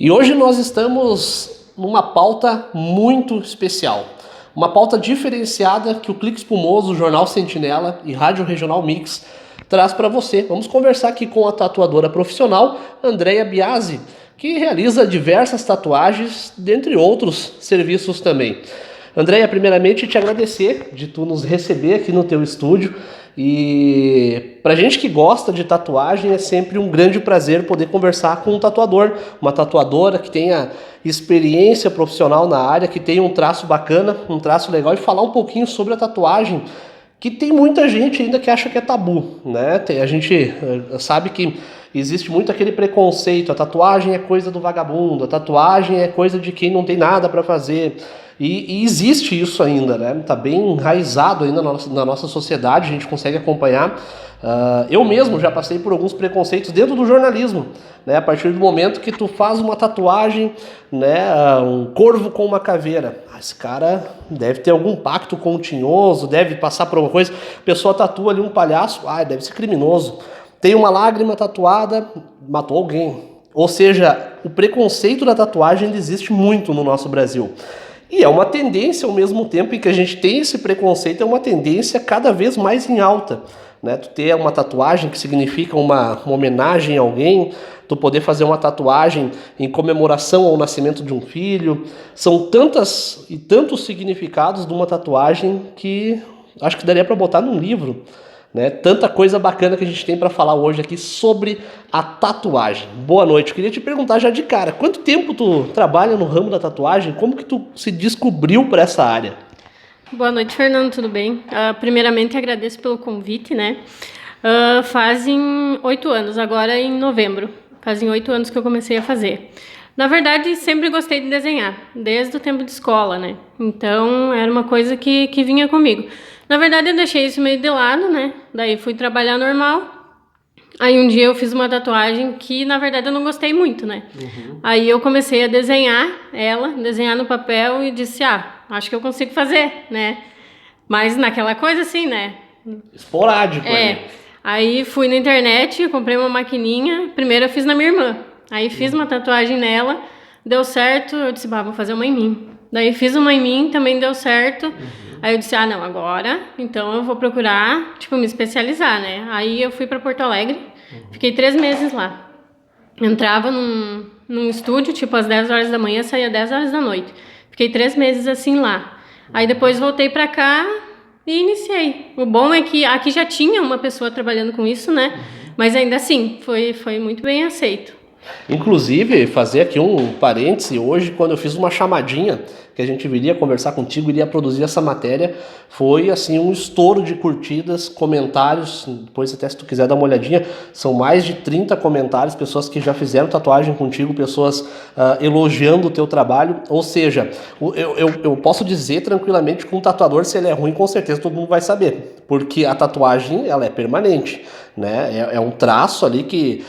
E hoje nós estamos numa pauta muito especial. Uma pauta diferenciada que o Clique Espumoso, o Jornal Sentinela e Rádio Regional Mix traz para você. Vamos conversar aqui com a tatuadora profissional Andréia Biasi, que realiza diversas tatuagens, dentre outros serviços também. Andréia, primeiramente te agradecer de tu nos receber aqui no teu estúdio. E pra gente que gosta de tatuagem é sempre um grande prazer poder conversar com um tatuador, uma tatuadora que tenha experiência profissional na área, que tenha um traço bacana, um traço legal, e falar um pouquinho sobre a tatuagem, que tem muita gente ainda que acha que é tabu, né? A gente sabe que existe muito aquele preconceito, a tatuagem é coisa do vagabundo, a tatuagem é coisa de quem não tem nada para fazer. E existe isso ainda, né? Tá bem enraizado ainda na nossa sociedade, a gente consegue acompanhar. Eu mesmo já passei por alguns preconceitos dentro do jornalismo, né? A partir do momento que tu faz uma tatuagem, né? Um corvo com uma caveira. Esse cara deve ter algum pacto com o tinhoso, deve passar por alguma coisa. A pessoa tatua ali um palhaço, deve ser criminoso. Tem uma lágrima tatuada, matou alguém. Ou seja, o preconceito da tatuagem ainda existe muito no nosso Brasil. E é uma tendência, ao mesmo tempo em que a gente tem esse preconceito, é uma tendência cada vez mais em alta, né? Tu ter uma tatuagem que significa uma homenagem a alguém, tu poder fazer uma tatuagem em comemoração ao nascimento de um filho, são tantas e tantos significados de uma tatuagem que acho que daria para botar num livro, né? Tanta coisa bacana que a gente tem para falar hoje aqui sobre a tatuagem. Boa noite, eu queria te perguntar já de cara, quanto tempo tu trabalha no ramo da tatuagem? Como que tu se descobriu para essa área? Boa noite, Fernando, tudo bem? Primeiramente, agradeço pelo convite, né? Fazem 8 anos, agora em novembro, fazem 8 anos que eu comecei a fazer. Na verdade, sempre gostei de desenhar, desde o tempo de escola, né? Então, era uma coisa que vinha comigo. Na verdade, eu deixei isso meio de lado, né? Daí fui trabalhar normal. Aí um dia eu fiz uma tatuagem que, na verdade, eu não gostei muito, né? Aí eu comecei a desenhar no papel e disse, acho que eu consigo fazer, né? Mas naquela coisa assim, né? Esporádico, Aí fui na internet, comprei uma maquininha. Primeiro eu fiz na minha irmã. Aí fiz uma tatuagem nela, deu certo, eu disse, vou fazer uma em mim. Daí fiz uma em mim, também deu certo. Aí eu disse, não, agora, então eu vou procurar, me especializar, né? Aí eu fui para Porto Alegre, fiquei 3 meses lá. Entrava num estúdio, às 10 horas da manhã, saía às 10 horas da noite. Fiquei 3 meses assim lá. Aí depois voltei para cá e iniciei. O bom é que aqui já tinha uma pessoa trabalhando com isso, né? Mas ainda assim, foi muito bem aceito. Inclusive, fazer aqui um parêntese, hoje quando eu fiz uma chamadinha que a gente viria conversar contigo, iria produzir essa matéria, foi assim um estouro de curtidas, comentários, depois até se tu quiser dar uma olhadinha, são mais de 30 comentários, pessoas que já fizeram tatuagem contigo, pessoas elogiando o teu trabalho, ou seja, eu posso dizer tranquilamente que um tatuador, se ele é ruim, com certeza todo mundo vai saber, porque a tatuagem, ela é permanente, né? É um traço ali que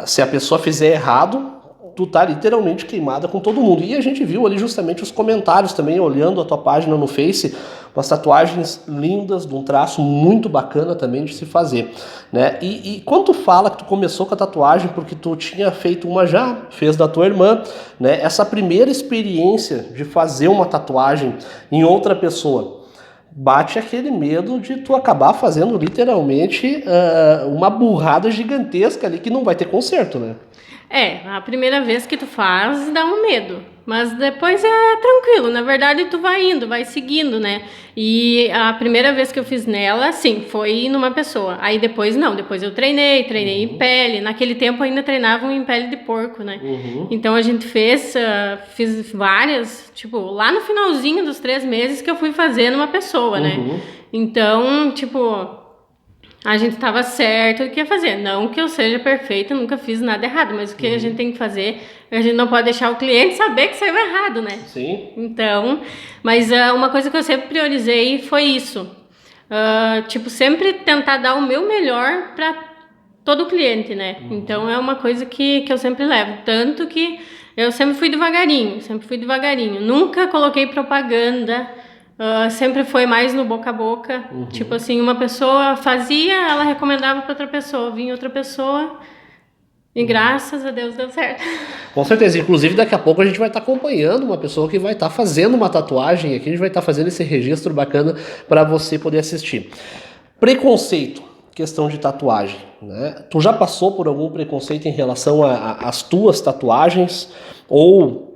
se a pessoa fizer errado, tu tá literalmente queimada com todo mundo. E a gente viu ali justamente os comentários também, olhando a tua página no Face, umas tatuagens lindas, de um traço muito bacana também de se fazer, né? E quando tu fala que tu começou com a tatuagem porque tu tinha feito uma já, fez da tua irmã, né? Essa primeira experiência de fazer uma tatuagem em outra pessoa, bate aquele medo de tu acabar fazendo literalmente uma burrada gigantesca ali que não vai ter conserto, né? A primeira vez que tu faz dá um medo, mas depois é tranquilo, na verdade tu vai indo, vai seguindo, né? E a primeira vez que eu fiz nela, sim, foi numa pessoa, aí depois não, depois eu treinei em pele, naquele tempo ainda treinavam em pele de porco, né? Então a gente fiz várias, lá no finalzinho dos 3 meses que eu fui fazer numa pessoa, né? Então, a gente estava certo o que ia fazer. Não que eu seja perfeita, nunca fiz nada errado, mas o que a gente tem que fazer, a gente não pode deixar o cliente saber que saiu errado, né? Sim. Então, mas uma coisa que eu sempre priorizei foi isso. Sempre tentar dar o meu melhor para todo cliente, né? Então, é uma coisa que eu sempre levo. Tanto que eu sempre fui devagarinho. Nunca coloquei propaganda. Sempre foi mais no boca a boca. Uma pessoa fazia, ela recomendava para outra pessoa, vinha outra pessoa E graças a Deus deu certo. Com certeza, inclusive daqui a pouco a gente vai estar acompanhando uma pessoa que vai estar fazendo uma tatuagem aqui, a gente vai estar fazendo esse registro bacana para você poder assistir. Preconceito, questão de tatuagem, né? Tu já passou por algum preconceito em relação às tuas tatuagens? Ou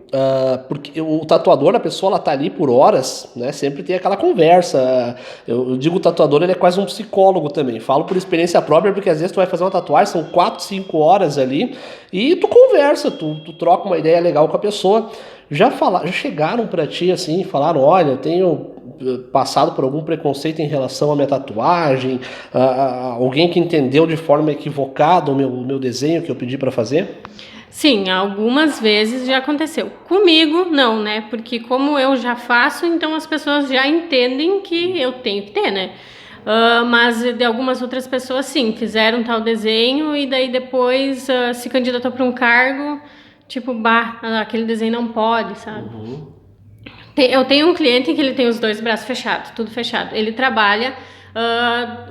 porque o tatuador, a pessoa, ela tá ali por horas, né? Sempre tem aquela conversa. Eu digo, o tatuador, ele é quase um psicólogo também. Falo por experiência própria, porque às vezes tu vai fazer uma tatuagem, são 4, 5 horas ali, e tu conversa, tu troca uma ideia legal com a pessoa. Já chegaram pra ti assim, falaram, olha, eu tenho passado por algum preconceito em relação à minha tatuagem, alguém que entendeu de forma equivocada o meu desenho que eu pedi pra fazer? Sim, algumas vezes já aconteceu. Comigo, não, né? Porque como eu já faço, então as pessoas já entendem que eu tenho que ter, né? Mas de algumas outras pessoas, sim, fizeram tal desenho e daí depois se candidatou para um cargo, tipo, aquele desenho não pode, sabe? Eu tenho um cliente que ele tem os 2 braços fechados, tudo fechado. Ele trabalha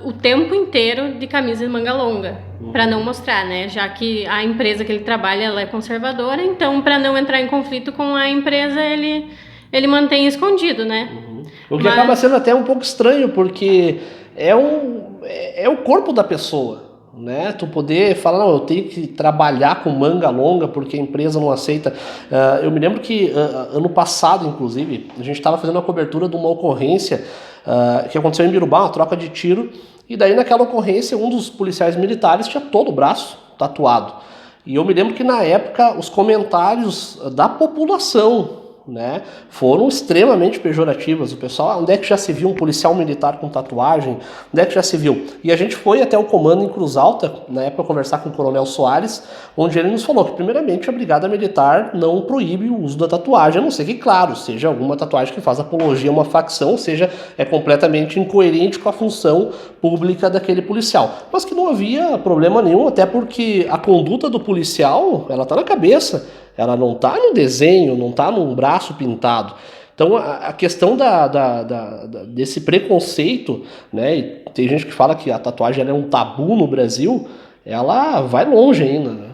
o tempo inteiro de camisa de manga longa, para não mostrar, né? Já que a empresa que ele trabalha, ela é conservadora, então para não entrar em conflito com a empresa, ele mantém escondido, né? O que acaba sendo até um pouco estranho, porque é o corpo da pessoa, né? Tu poder falar, não, eu tenho que trabalhar com manga longa porque a empresa não aceita. Eu me lembro que ano passado, inclusive, a gente estava fazendo a cobertura de uma ocorrência que aconteceu em Birubá, uma troca de tiro, e daí naquela ocorrência um dos policiais militares tinha todo o braço tatuado. E eu me lembro que na época os comentários da população, né, foram extremamente pejorativas. O pessoal, onde é que já se viu um policial militar com tatuagem? Onde é que já se viu? E a gente foi até o comando em Cruz Alta, na época, conversar com o Coronel Soares, onde ele nos falou que, primeiramente, a Brigada Militar não proíbe o uso da tatuagem, a não ser que, claro, seja alguma tatuagem que faz apologia a uma facção, ou seja, é completamente incoerente com a função pública daquele policial. Mas que não havia problema nenhum, até porque a conduta do policial, ela tá na cabeça. Ela não está no desenho, não está num braço pintado. Então a questão desse preconceito, né? E tem gente que fala que a tatuagem é um tabu no Brasil, ela vai longe ainda, né?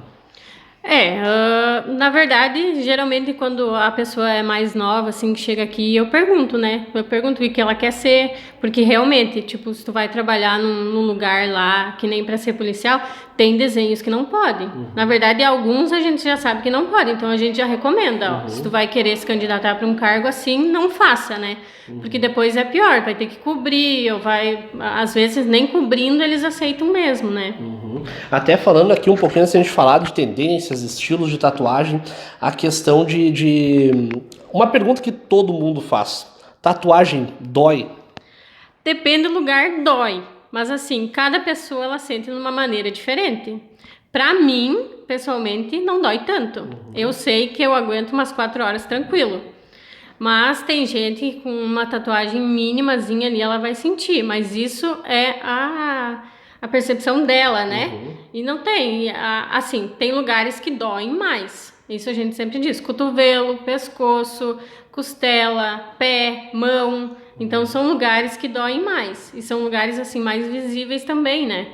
Na verdade, geralmente quando a pessoa é mais nova, assim, que chega aqui, eu pergunto, né? Eu pergunto o que ela quer ser, porque realmente, tipo, se tu vai trabalhar num lugar lá, que nem para ser policial, tem desenhos que não podem. Na verdade, alguns a gente já sabe que não pode, então a gente já recomenda, ó, se tu vai querer se candidatar para um cargo assim, não faça, né? Porque depois é pior, vai ter que cobrir, ou às vezes nem cobrindo eles aceitam mesmo, né? Até falando aqui um pouquinho, antes de a gente falar de tendências, estilos de tatuagem, a questão de uma pergunta que todo mundo faz: tatuagem dói? Depende do lugar, dói. Mas assim, cada pessoa ela sente de uma maneira diferente. Pra mim, pessoalmente, não dói tanto. Eu sei que eu aguento umas 4 horas tranquilo. Mas tem gente que com uma tatuagem mínimazinha ali, ela vai sentir. Mas isso é a percepção dela, né? E não tem, assim, tem lugares que doem mais. Isso a gente sempre diz: cotovelo, pescoço, costela, pé, mão. Então são lugares que doem mais. E são lugares, assim, mais visíveis também, né?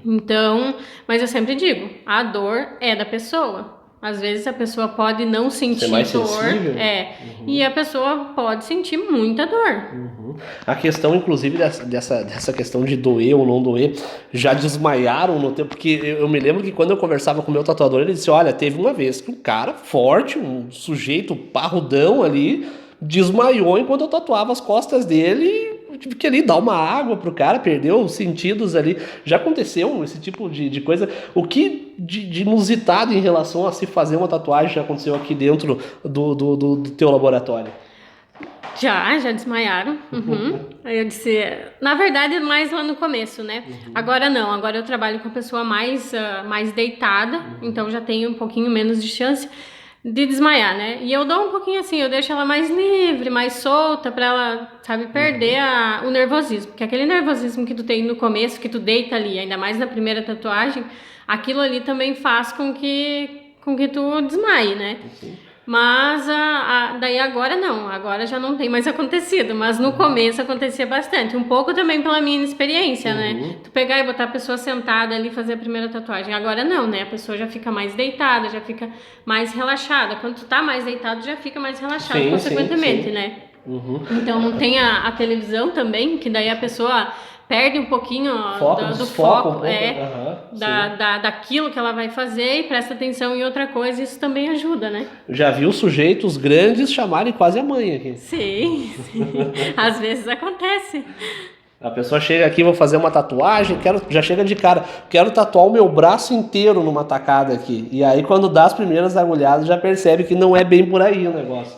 Então, mas eu sempre digo, a dor é da pessoa. Às vezes a pessoa pode não sentir dor, sensível. E a pessoa pode sentir muita dor. A questão, inclusive, dessa questão de doer ou não doer, já desmaiaram no tempo, porque eu me lembro que quando eu conversava com o meu tatuador, ele disse, olha, teve uma vez que um cara forte, um sujeito parrudão ali, desmaiou enquanto eu tatuava as costas dele. Eu tive que ali dar uma água pro cara, perdeu os sentidos ali. Já aconteceu esse tipo de coisa? O que de inusitado em relação a se fazer uma tatuagem já aconteceu aqui dentro do teu laboratório? Já desmaiaram. Aí eu disse, na verdade, mais lá no começo, né? Agora não, agora eu trabalho com a pessoa mais deitada, então já tenho um pouquinho menos de chance de desmaiar, né? E eu dou um pouquinho assim, eu deixo ela mais livre, mais solta, pra ela, sabe, perder o nervosismo. Porque aquele nervosismo que tu tem no começo, que tu deita ali, ainda mais na primeira tatuagem, aquilo ali também faz com que tu desmaie, né? Mas daí agora não, agora já não tem mais acontecido, mas no começo acontecia bastante, um pouco também pela minha inexperiência, né? Tu pegar e botar a pessoa sentada ali e fazer a primeira tatuagem, agora não, né? A pessoa já fica mais deitada, já fica mais relaxada, quando tu tá mais deitado já fica mais relaxado, Sim, consequentemente, sim. né? Então não tem a televisão também, que daí a pessoa perde um pouquinho do foco, daquilo que ela vai fazer e presta atenção em outra coisa, isso também ajuda, né? Já viu sujeitos grandes chamarem quase a mãe aqui. Sim. Às vezes acontece. A pessoa chega aqui, vou fazer uma tatuagem, já chega de cara, quero tatuar o meu braço inteiro numa tacada aqui. E aí quando dá as primeiras agulhadas já percebe que não é bem por aí o negócio.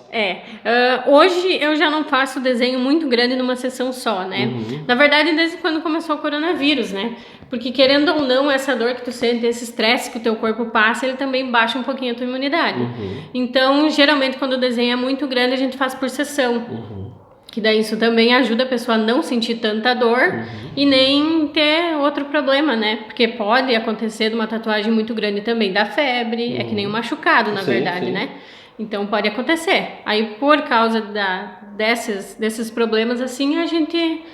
Hoje eu já não faço desenho muito grande numa sessão só, né? Na verdade, desde quando começou o coronavírus, né? Porque querendo ou não, essa dor que tu sente, esse estresse que o teu corpo passa, ele também baixa um pouquinho a tua imunidade. Então, geralmente quando o desenho é muito grande, a gente faz por sessão. Que daí isso também ajuda a pessoa a não sentir tanta dor e nem ter outro problema, né? Porque pode acontecer de uma tatuagem muito grande também, da febre, é que nem um machucado, na verdade, né? Então pode acontecer. Aí por causa desses problemas assim, a gente...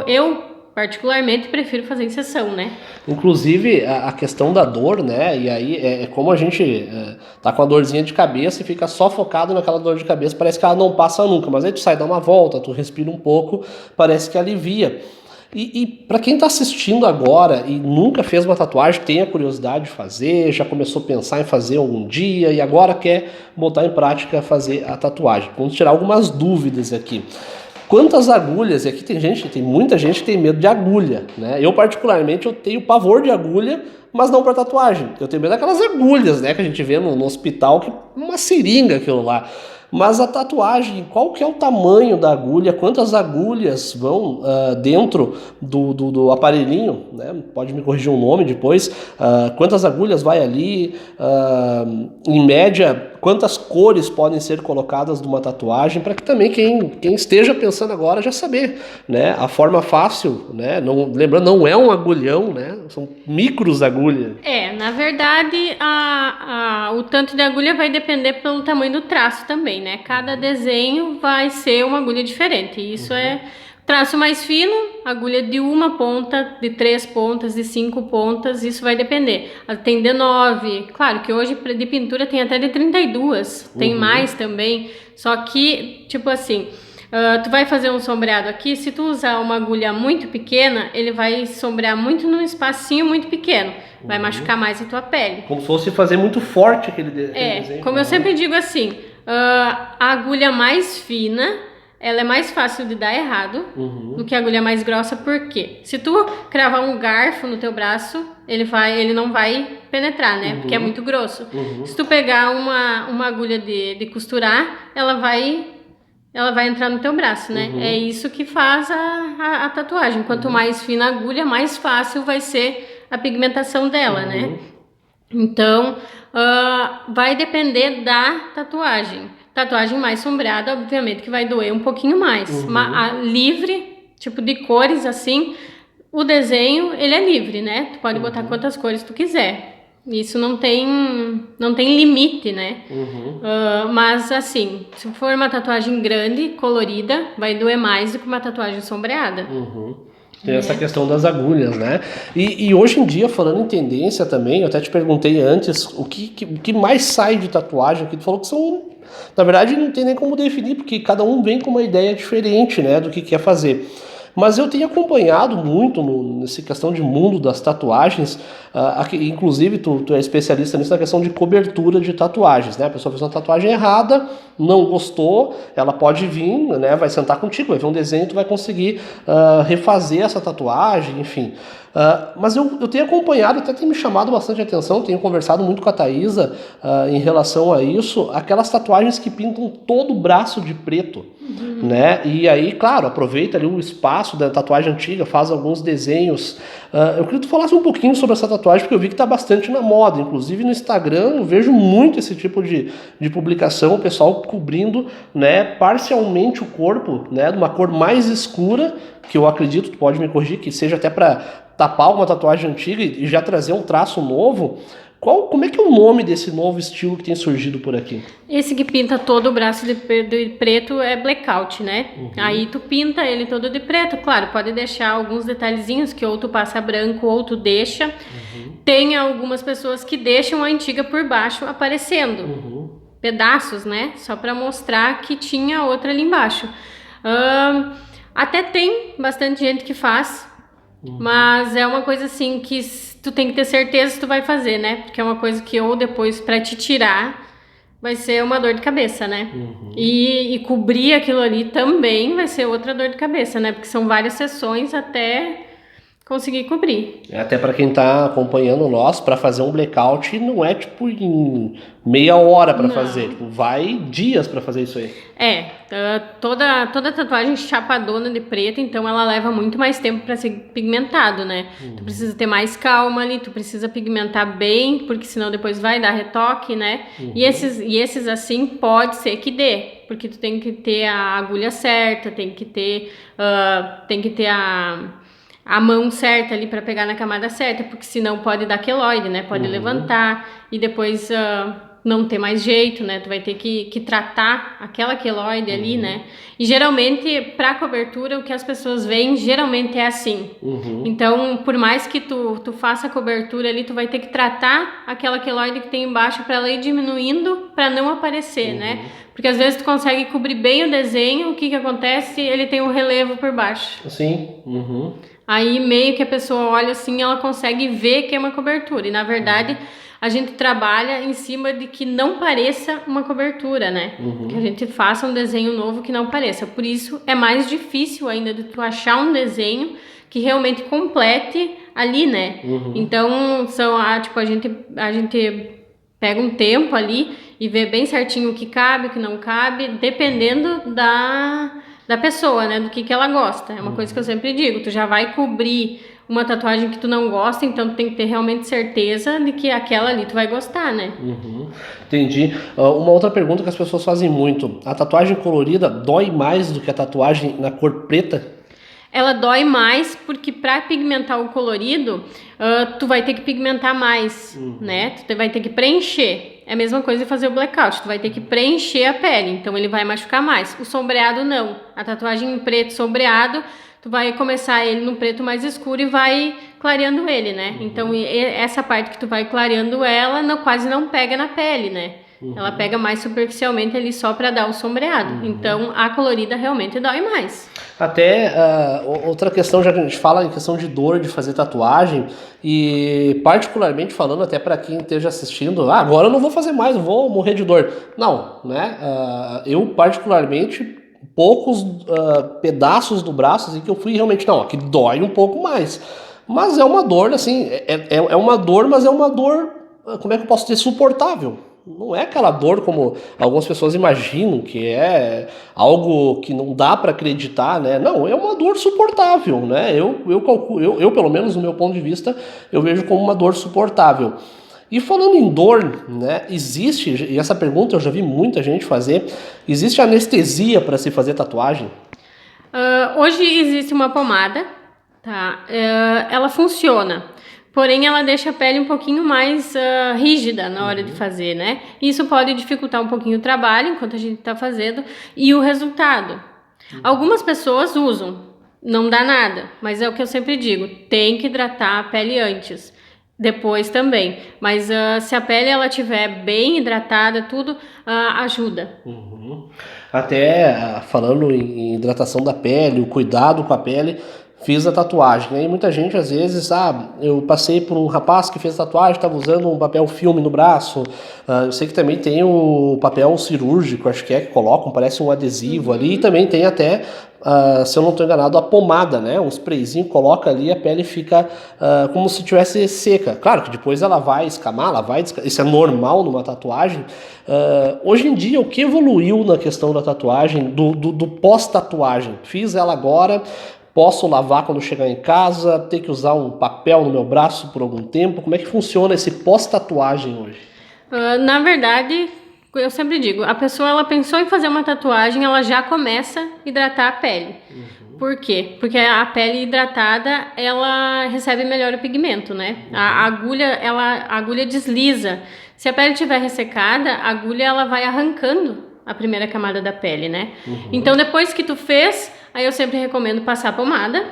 Eu particularmente prefiro fazer em sessão, né? Inclusive a questão da dor, né? E aí é como a gente tá com a dorzinha de cabeça e fica só focado naquela dor de cabeça, parece que ela não passa nunca, mas aí tu sai, dá uma volta, tu respira um pouco, parece que alivia. E para quem tá assistindo agora e nunca fez uma tatuagem, tem a curiosidade de fazer, já começou a pensar em fazer algum dia e agora quer botar em prática fazer a tatuagem. Vamos tirar algumas dúvidas aqui. Quantas agulhas? E aqui tem muita gente que tem medo de agulha, né? Eu particularmente eu tenho pavor de agulha, mas não para tatuagem. Eu tenho medo daquelas agulhas, né, que a gente vê no hospital, que uma seringa aquilo lá. Mas a tatuagem, qual que é o tamanho da agulha? Quantas agulhas vão dentro do aparelhinho? Né? Pode me corrigir o nome depois. Quantas agulhas vai ali? Em média, quantas cores podem ser colocadas numa tatuagem? Para que também quem esteja pensando agora já saber, né? A forma fácil, né? Lembrando, não é um agulhão, né? São micros agulhas. Na verdade, o tanto de agulha vai depender pelo tamanho do traço também, né? Cada desenho vai ser uma agulha diferente. Isso é traço mais fino, agulha de uma ponta, de 3 pontas, de 5 pontas, isso vai depender. Tem de 9, claro que hoje de pintura tem até de 32, tem mais também. Só que, tipo assim, tu vai fazer um sombreado aqui, se tu usar uma agulha muito pequena, ele vai sombrear muito num espacinho muito pequeno. Vai machucar mais a tua pele. Como se fosse fazer muito forte aquele desenho. Como eu sempre digo assim, a agulha mais fina, ela é mais fácil de dar errado do que a agulha mais grossa, por quê? Se tu cravar um garfo no teu braço, ele não vai penetrar, né? Porque é muito grosso. Se tu pegar uma agulha de costurar, ela vai entrar no teu braço, né? É isso que faz a tatuagem. Quanto mais fina a agulha, mais fácil vai ser a pigmentação dela, né? Então, vai depender da tatuagem. Tatuagem mais sombreada, obviamente, que vai doer um pouquinho mais. Livre, tipo de cores assim, o desenho, ele é livre, né? Tu pode botar quantas cores tu quiser. Isso não tem limite, né? Mas assim, se for uma tatuagem grande, colorida, vai doer mais do que uma tatuagem sombreada. Tem essa questão das agulhas, né? E hoje em dia, falando em tendência também, eu até te perguntei antes, o que mais sai de tatuagem, que tu falou que são... Na verdade, não tem nem como definir, porque cada um vem com uma ideia diferente, né, do que quer fazer. Mas eu tenho acompanhado muito nessa questão de mundo das tatuagens, inclusive tu é especialista nisso, na questão de cobertura de tatuagens, né? A pessoa fez uma tatuagem errada, não gostou, ela pode vir, né? Vai sentar contigo, vai ver um desenho, tu vai conseguir refazer essa tatuagem, enfim. Mas eu tenho acompanhado, até tem me chamado bastante atenção, tenho conversado muito com a Thaisa em relação a isso, aquelas tatuagens que pintam todo o braço de preto, né? E aí, claro, aproveita ali o espaço da tatuagem antiga, faz alguns desenhos. Eu queria que tu falasse um pouquinho sobre essa tatuagem, porque eu vi que está bastante na moda, inclusive no Instagram eu vejo muito esse tipo de publicação, o pessoal cobrindo, né, parcialmente o corpo, né, de uma cor mais escura, que eu acredito, tu pode me corrigir, que seja até para tapar uma tatuagem antiga e já trazer um traço novo, Como é que é o nome desse novo estilo que tem surgido por aqui? Esse que pinta todo o braço de preto é blackout, né? Aí tu pinta ele todo de preto, claro, pode deixar alguns detalhezinhos que ou tu passa branco ou tu deixa. Tem algumas pessoas que deixam a antiga por baixo aparecendo, pedaços, né? Só para mostrar que tinha outra ali embaixo. Até tem bastante gente que faz, mas é uma coisa assim que tu tem que ter certeza que tu vai fazer, né? Porque é uma coisa que ou depois para te tirar vai ser uma dor de cabeça, né? E cobrir aquilo ali também vai ser outra dor de cabeça, né? Porque são várias sessões até conseguir cobrir. Até para quem tá acompanhando nós, para fazer um blackout não é tipo em meia hora para fazer, tipo, vai dias para fazer isso aí. Toda tatuagem chapadona de preto, então ela leva muito mais tempo para ser pigmentado, né? Tu precisa ter mais calma ali, tu precisa pigmentar bem, porque senão depois vai dar retoque, né? E esses assim pode ser que dê, porque tu tem que ter a agulha certa, tem que ter a mão certa ali para pegar na camada certa, porque senão pode dar queloide, né? Pode levantar e depois não ter mais jeito, né? Tu vai ter que tratar aquela queloide ali, né? E geralmente, para cobertura, o que as pessoas veem, geralmente é assim. Então, por mais que tu faça a cobertura ali, tu vai ter que tratar aquela queloide que tem embaixo para ela ir diminuindo, para não aparecer, né? Porque às vezes tu consegue cobrir bem o desenho, o que acontece? Ele tem um relevo por baixo. Sim. Aí meio que a pessoa olha assim, ela consegue ver que é uma cobertura. E na verdade, a gente trabalha em cima de que não pareça uma cobertura, né? Que a gente faça um desenho novo que não pareça. Por isso é mais difícil ainda de tu achar um desenho que realmente complete ali, né? Então, a gente pega um tempo ali e vê bem certinho o que cabe, o que não cabe, dependendo da pessoa, né? Do que ela gosta. É uma coisa que eu sempre digo, tu já vai cobrir uma tatuagem que tu não gosta, então tu tem que ter realmente certeza de que aquela ali tu vai gostar, né? Entendi. Uma outra pergunta que as pessoas fazem muito: a tatuagem colorida dói mais do que a tatuagem na cor preta? Ela dói mais porque para pigmentar o colorido, tu vai ter que pigmentar mais, né? Tu vai ter que preencher. É a mesma coisa de fazer o blackout, tu vai ter que preencher a pele, então ele vai machucar mais. O sombreado não. A tatuagem em preto sombreado, tu vai começar ele no preto mais escuro e vai clareando ele, né? Então essa parte que tu vai clareando ela quase não pega na pele, né? Ela pega mais superficialmente ali só para dar o sombreado. Então a colorida realmente dói mais. Até outra questão, já que a gente fala em questão de dor de fazer tatuagem, e particularmente falando até para quem esteja assistindo, agora eu não vou fazer mais, eu vou morrer de dor. Não, né? Eu particularmente, poucos pedaços do braço assim, que eu fui realmente, não, aqui dói um pouco mais. Mas é uma dor, assim, é uma dor, mas é uma dor, como é que eu posso dizer, suportável. Não é aquela dor como algumas pessoas imaginam, que é algo que não dá para acreditar, né? Não, é uma dor suportável, né? Eu, pelo menos, no meu ponto de vista, eu vejo como uma dor suportável. E falando em dor, né? Existe, e essa pergunta eu já vi muita gente fazer, existe anestesia para se fazer tatuagem? Hoje existe uma pomada, tá? Ela funciona. Porém, ela deixa a pele um pouquinho mais rígida na hora de fazer, né? Isso pode dificultar um pouquinho o trabalho enquanto a gente está fazendo e o resultado. Algumas pessoas usam, não dá nada, mas é o que eu sempre digo, tem que hidratar a pele antes, depois também. Mas se a pele ela tiver bem hidratada, tudo ajuda. Até falando em hidratação da pele, o cuidado com a pele, fiz a tatuagem. Aí muita gente, às vezes, eu passei por um rapaz que fez tatuagem, estava usando um papel filme no braço. Eu sei que também tem o papel cirúrgico, acho que colocam, parece um adesivo ali. E também tem até, se eu não estou enganado, a pomada, né? Um sprayzinho, coloca ali e a pele fica como se tivesse seca. Claro que depois ela vai escamar, isso é normal numa tatuagem. Hoje em dia, o que evoluiu na questão da tatuagem, do pós-tatuagem? Fiz ela agora. Posso lavar quando chegar em casa? Ter que usar um papel no meu braço por algum tempo? Como é que funciona esse pós-tatuagem hoje? Na verdade, eu sempre digo, a pessoa ela pensou em fazer uma tatuagem, ela já começa a hidratar a pele. Por quê? Porque a pele hidratada, ela recebe melhor o pigmento, né? A agulha desliza. Se a pele estiver ressecada, a agulha ela vai arrancando a primeira camada da pele, né? Então, depois que tu fez, aí eu sempre recomendo passar pomada.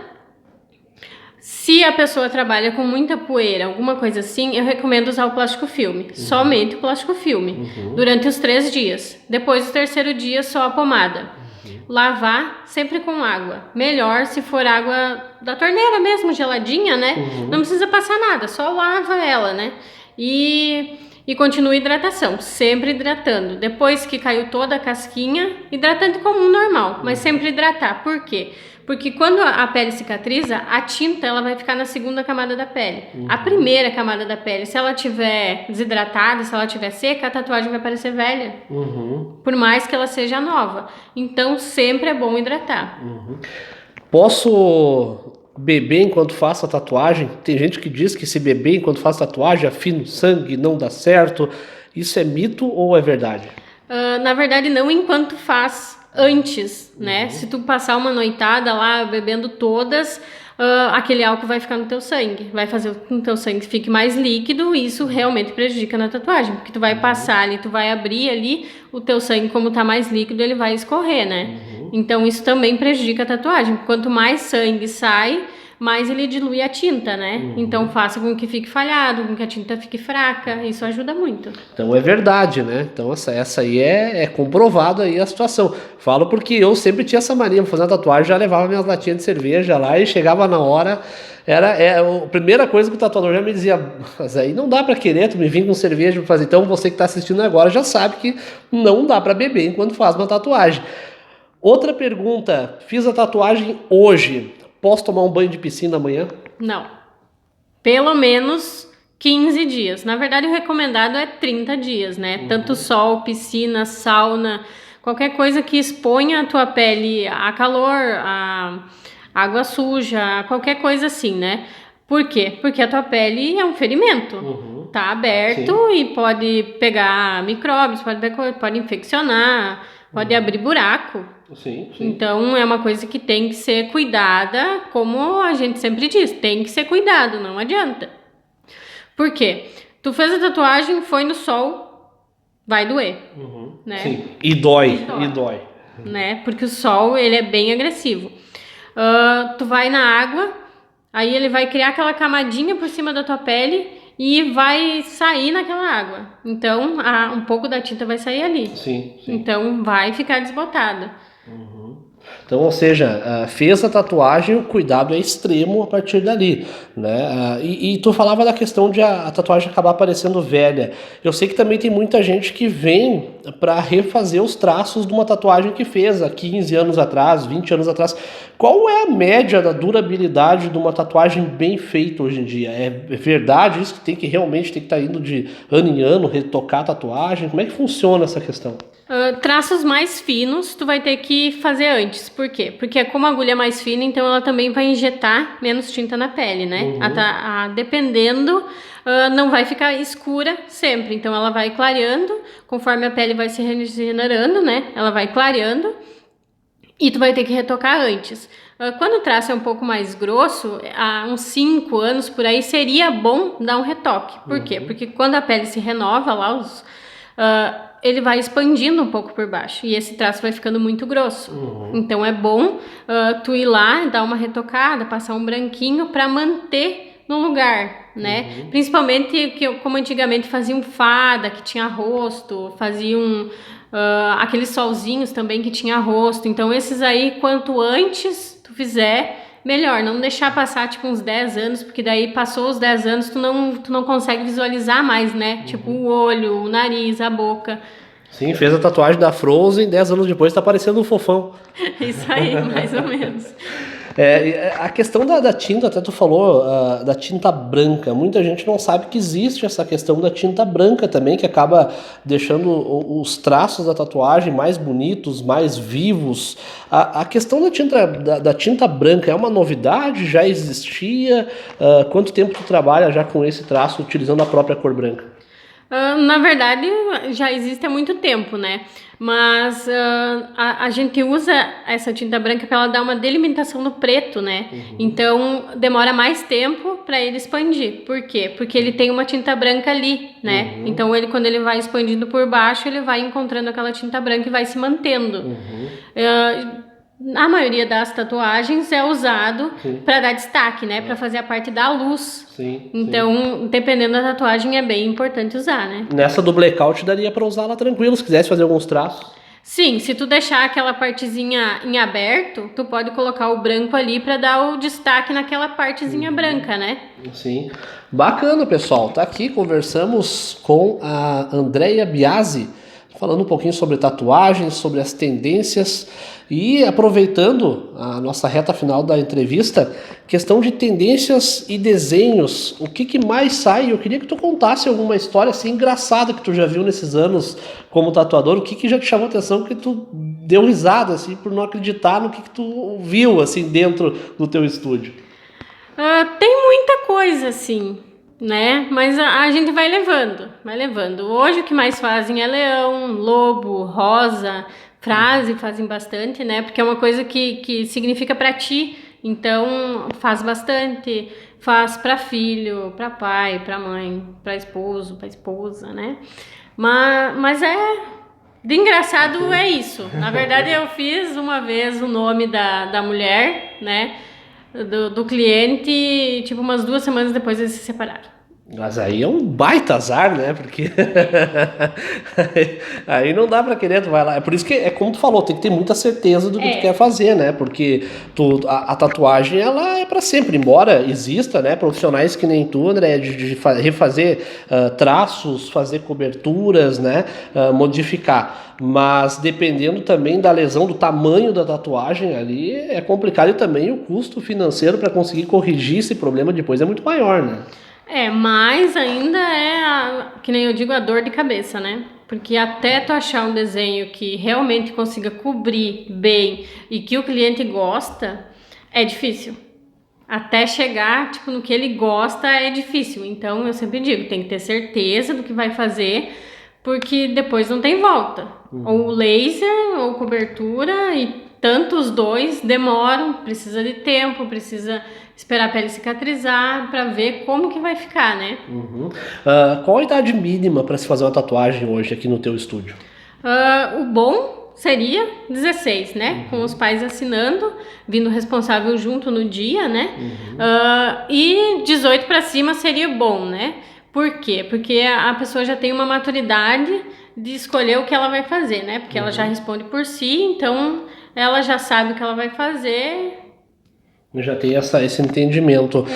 Se a pessoa trabalha com muita poeira, alguma coisa assim, eu recomendo usar o plástico filme. Somente o plástico filme. Durante os 3 dias. Depois do 3º dia, só a pomada. Lavar sempre com água. Melhor se for água da torneira mesmo, geladinha, né? Não precisa passar nada, só lava ela, né? E continua a hidratação, sempre hidratando. Depois que caiu toda a casquinha, hidratante comum normal, mas sempre hidratar. Por quê? Porque quando a pele cicatriza, a tinta ela vai ficar na segunda camada da pele. A primeira camada da pele, se ela tiver desidratada, se ela tiver seca, a tatuagem vai parecer velha. Por mais que ela seja nova. Então, sempre é bom hidratar. Posso beber enquanto faço a tatuagem? Tem gente que diz que se beber enquanto faço tatuagem, afina o sangue, não dá certo. Isso é mito ou é verdade? Na verdade, não enquanto faz. Antes, né? Se tu passar uma noitada lá bebendo todas, aquele álcool vai ficar no teu sangue, vai fazer com que o teu sangue fique mais líquido e isso realmente prejudica na tatuagem, porque tu vai passar ali, tu vai abrir ali, o teu sangue como tá mais líquido, ele vai escorrer, né? Então isso também prejudica a tatuagem, quanto mais sangue sai, mais ele dilui a tinta, né? Então faça com que fique falhado, com que a tinta fique fraca, isso ajuda muito. Então é verdade, né? Então essa aí é comprovado aí a situação. Falo porque eu sempre tinha essa mania, fazer uma tatuagem, já levava minhas latinhas de cerveja lá e chegava na hora, a primeira coisa que o tatuador já me dizia, mas aí não dá pra querer, tu me vir com cerveja pra fazer. Então você que tá assistindo agora já sabe que não dá pra beber enquanto faz uma tatuagem. Outra pergunta, fiz a tatuagem hoje, posso tomar um banho de piscina amanhã? Não. Pelo menos 15 dias. Na verdade, o recomendado é 30 dias, né? Tanto sol, piscina, sauna, qualquer coisa que exponha a tua pele a calor, a água suja, qualquer coisa assim, né? Por quê? Porque a tua pele é um ferimento. Tá aberto e pode pegar micróbios, pode infeccionar, pode abrir buraco. Sim. Então é uma coisa que tem que ser cuidada, como a gente sempre diz, tem que ser cuidado, não adianta. Por quê? Tu fez a tatuagem, foi no sol, vai doer, né? Sim, e dói. Né? Porque o sol, ele é bem agressivo. Tu vai na água, aí ele vai criar aquela camadinha por cima da tua pele e vai sair naquela água. Então, um pouco da tinta vai sair ali. Sim. Então, vai ficar desbotada. Então, ou seja, fez a tatuagem, o cuidado é extremo a partir dali, né? E tu falava da questão de a tatuagem acabar parecendo velha. Eu sei que também tem muita gente que vem para refazer os traços de uma tatuagem que fez há 15 anos atrás, 20 anos atrás. Qual é a média da durabilidade de uma tatuagem bem feita hoje em dia? É verdade isso que realmente tem que estar indo de ano em ano, retocar a tatuagem? Como é que funciona essa questão? Traços mais finos tu vai ter que fazer antes. Por quê? Porque como a agulha é mais fina, então ela também vai injetar menos tinta na pele, né? Dependendo, não vai ficar escura sempre. Então ela vai clareando, conforme a pele vai se regenerando, né? Ela vai clareando e tu vai ter que retocar antes. Quando o traço é um pouco mais grosso, há uns 5 anos por aí, seria bom dar um retoque. Por quê? Porque quando a pele se renova lá, ele vai expandindo um pouco por baixo e esse traço vai ficando muito grosso. Então é bom tu ir lá, dar uma retocada, passar um branquinho para manter no lugar, né? Principalmente como antigamente faziam fada, que tinha rosto, faziam aqueles solzinhos também que tinha rosto. Então esses aí, quanto antes tu fizer, melhor, não deixar passar tipo uns 10 anos, porque daí passou os 10 anos, tu não consegue visualizar mais, né? Tipo o olho, o nariz, a boca. Sim, fez a tatuagem da Frozen, 10 anos depois tá parecendo um fofão. Isso aí, mais ou menos. A questão da tinta, até tu falou da tinta branca. Muita gente não sabe que existe essa questão da tinta branca também, que acaba deixando os traços da tatuagem mais bonitos, mais vivos. A questão da tinta branca é uma novidade? Já existia? Quanto tempo tu trabalha já com esse traço utilizando a própria cor branca? Na verdade, já existe há muito tempo, né? Mas a gente usa essa tinta branca para ela dar uma delimitação no preto, né? Então demora mais tempo para ele expandir. Por quê? Porque ele tem uma tinta branca ali, né? Então quando ele vai expandindo por baixo, ele vai encontrando aquela tinta branca e vai se mantendo. A maioria das tatuagens é usado para dar destaque, né? Para fazer a parte da luz. Então, dependendo da tatuagem, é bem importante usar, né? Nessa do blackout daria para usar ela tranquilo, se quisesse fazer alguns traços. Sim, se tu deixar aquela partezinha em aberto, tu pode colocar o branco ali para dar o destaque naquela partezinha branca, né? Sim. Bacana, pessoal. Tá aqui, conversamos com a Andrea Biasi, falando um pouquinho sobre tatuagens, sobre as tendências e aproveitando a nossa reta final da entrevista, questão de tendências e desenhos, o que mais sai? Eu queria que tu contasse alguma história assim engraçada que tu já viu nesses anos como tatuador, o que já te chamou a atenção, que tu deu risada assim por não acreditar no que tu viu assim dentro do teu estúdio. Tem muita coisa assim, né? Mas a gente vai levando. Hoje o que mais fazem é leão, lobo, rosa, frase fazem bastante, né? Porque é uma coisa que significa pra ti. Então faz bastante, faz pra filho, pra pai, pra mãe, pra esposo, pra esposa, né? Mas de engraçado é isso. Na verdade eu fiz uma vez o nome da mulher, né? Do cliente, tipo, umas 2 semanas depois eles se separaram. Mas aí é um baita azar, né? Porque aí não dá pra querer, tu vai lá. É por isso que é como tu falou, tem que ter muita certeza do que tu quer fazer, né? Porque a tatuagem, ela é pra sempre, embora exista, né? Profissionais que nem tu, André, de refazer traços, fazer coberturas, né? Modificar. Mas dependendo também da lesão, do tamanho da tatuagem ali, é complicado, e também o custo financeiro para conseguir corrigir esse problema depois é muito maior, né? Mas ainda que nem eu digo, a dor de cabeça, né? Porque até tu achar um desenho que realmente consiga cobrir bem e que o cliente gosta, é difícil. Até chegar, tipo, no que ele gosta é difícil. Então, eu sempre digo, tem que ter certeza do que vai fazer, porque depois não tem volta. Ou laser, ou cobertura, e tanto os dois demoram, precisa de tempo, precisa esperar a pele cicatrizar para ver como que vai ficar, né? Qual a idade mínima para se fazer uma tatuagem hoje aqui no teu estúdio? O bom seria 16, né? Com os pais assinando, vindo responsável junto no dia, né? E 18 para cima seria bom, né? Por quê? Porque a pessoa já tem uma maturidade de escolher o que ela vai fazer, né? Porque ela já responde por si, então ela já sabe o que ela vai fazer. Já tem esse entendimento.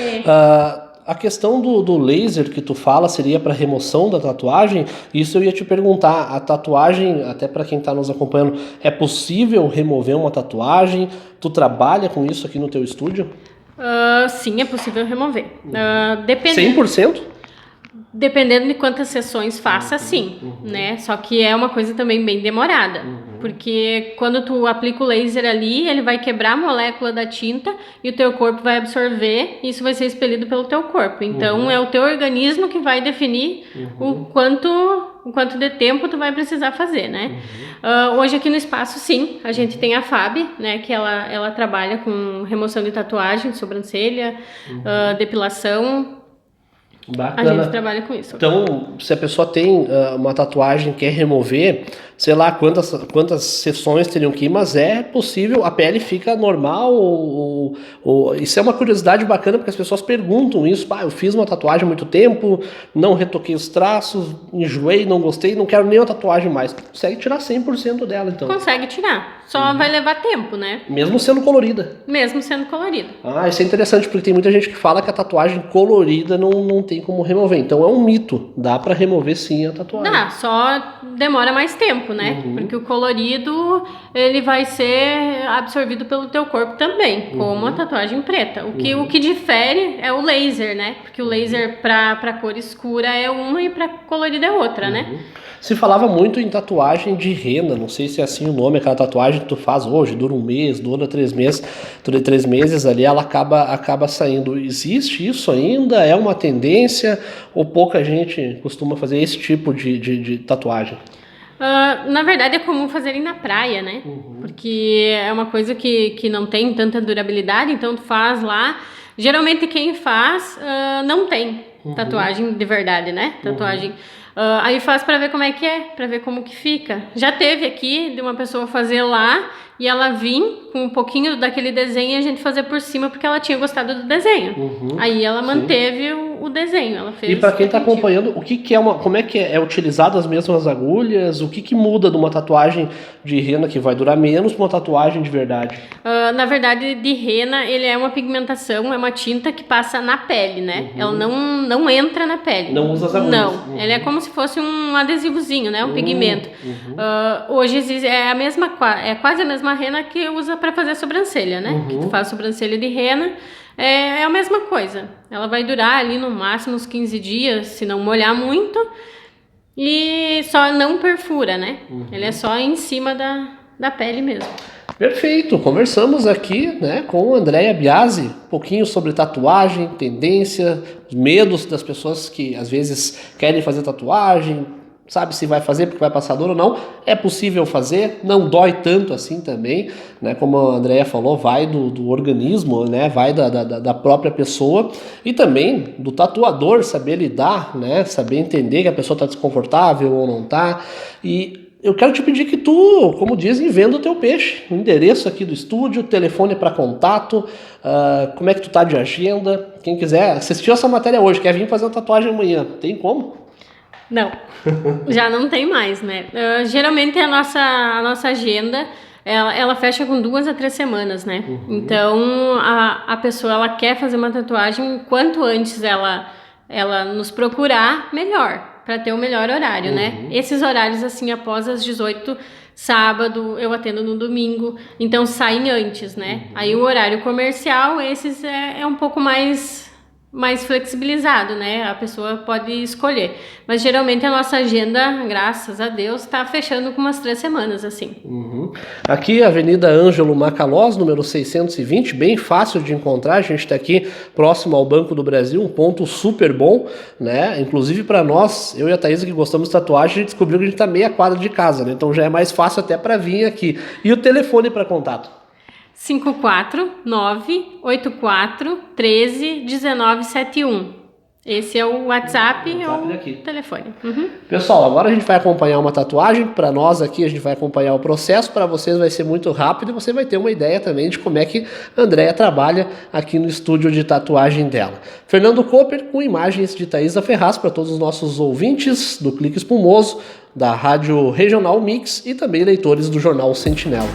A questão do laser que tu fala seria para remoção da tatuagem? Isso eu ia te perguntar. A tatuagem, até para quem está nos acompanhando, é possível remover uma tatuagem? Tu trabalha com isso aqui no teu estúdio? Sim, é possível remover. 100%? Dependendo de quantas sessões faça, sim, né? Só que é uma coisa também bem demorada, porque quando tu aplica o laser ali, ele vai quebrar a molécula da tinta e o teu corpo vai absorver e isso vai ser expelido pelo teu corpo. Então, é o teu organismo que vai definir o quanto de tempo tu vai precisar fazer, né? Hoje aqui no espaço, sim, a gente tem a Fábio, né? Que ela trabalha com remoção de tatuagem, sobrancelha, depilação. Bacana. A gente trabalha com isso. Então, se a pessoa tem uma tatuagem e quer remover, sei lá quantas sessões teriam que ir, mas é possível, a pele fica normal, isso é uma curiosidade bacana, porque as pessoas perguntam isso, eu fiz uma tatuagem há muito tempo, não retoquei os traços, enjoei, não gostei, não quero nem uma tatuagem mais. Consegue tirar 100% dela, então. Consegue tirar, só vai levar tempo, né? Mesmo sendo colorida. Mesmo sendo colorida. Isso é interessante, porque tem muita gente que fala que a tatuagem colorida não tem como remover. Então é um mito. Dá pra remover sim a tatuagem. Dá, só demora mais tempo, né? Porque o colorido, ele vai ser absorvido pelo teu corpo também, como a tatuagem preta. O que difere é o laser, né? Porque o laser pra cor escura é uma e pra colorida é outra, né? Se falava muito em tatuagem de rena, não sei se é assim o nome, aquela tatuagem que tu faz hoje, dura 1 mês, dura 3 meses, dura 3 meses ali, ela acaba saindo. Existe isso ainda? É uma tendência? Ou pouca gente costuma fazer esse tipo de tatuagem? Na verdade é comum fazerem na praia, né? Porque é uma coisa que não tem tanta durabilidade, então tu faz lá. Geralmente quem faz não tem tatuagem de verdade, né? Tatuagem. Aí faz pra ver como é que é, pra ver como que fica. Já teve aqui de uma pessoa fazer lá e ela vir com um pouquinho daquele desenho e a gente fazer por cima porque ela tinha gostado do desenho. Aí ela manteve o desenho, ela fez. E para quem está acompanhando, o que é como é que é utilizado as mesmas agulhas? O que muda de uma tatuagem de rena que vai durar menos para uma tatuagem de verdade? Na verdade, de rena, ele é uma pigmentação, é uma tinta que passa na pele, né? Ela não entra na pele. Não usa as agulhas. Não, ele é como se fosse um adesivozinho, né? Um pigmento. Hoje existe, é quase a mesma rena que usa para fazer a sobrancelha, né? Que tu faz sobrancelha de rena. É a mesma coisa. Ela vai durar ali no máximo uns 15 dias, se não molhar muito. E só não perfura, né? Ele é só em cima da pele mesmo. Perfeito, conversamos aqui, né, com a Andrea Biasi, um pouquinho sobre tatuagem, tendência, os medos das pessoas que às vezes querem fazer tatuagem, sabe se vai fazer porque vai passar dor ou não. É possível fazer, não dói tanto assim também, né? Como a Andrea falou, vai do organismo, né? Vai da própria pessoa e também do tatuador saber lidar, né? Saber entender que a pessoa está desconfortável ou não está. E eu quero te pedir que tu, como dizem, venda o teu peixe. O endereço aqui do estúdio, telefone para contato, como é que tu tá de agenda. Quem quiser assistir essa matéria hoje, quer vir fazer uma tatuagem amanhã, tem como? Não, já não tem mais, né? Geralmente a nossa agenda, ela fecha com 2 a 3 semanas, né? Então, a pessoa, ela quer fazer uma tatuagem, quanto antes ela nos procurar, melhor, para ter o melhor horário, né? Esses horários, assim, após as 18, sábado, eu atendo no domingo, então saem antes, né? Aí o horário comercial, esses é um pouco mais flexibilizado, né? A pessoa pode escolher. Mas geralmente a nossa agenda, graças a Deus, está fechando com umas 3 semanas, assim. Aqui, Avenida Ângelo Macalós, número 620, bem fácil de encontrar. A gente está aqui próximo ao Banco do Brasil, um ponto super bom, né? Inclusive para nós, eu e a Thaisa que gostamos de tatuagem, a gente descobriu que a gente está meia quadra de casa, né? Então já é mais fácil até para vir aqui. E o telefone para contato? 549-84-13-1971. Esse é o WhatsApp ou o telefone. Pessoal, agora a gente vai acompanhar uma tatuagem. Para nós aqui, a gente vai acompanhar o processo. Para vocês vai ser muito rápido e você vai ter uma ideia também de como é que a Andrea trabalha aqui no estúdio de tatuagem dela. Fernando Cooper com imagens de Thaisa Ferraz para todos os nossos ouvintes do Clique Espumoso, da Rádio Regional Mix e também leitores do Jornal Sentinela.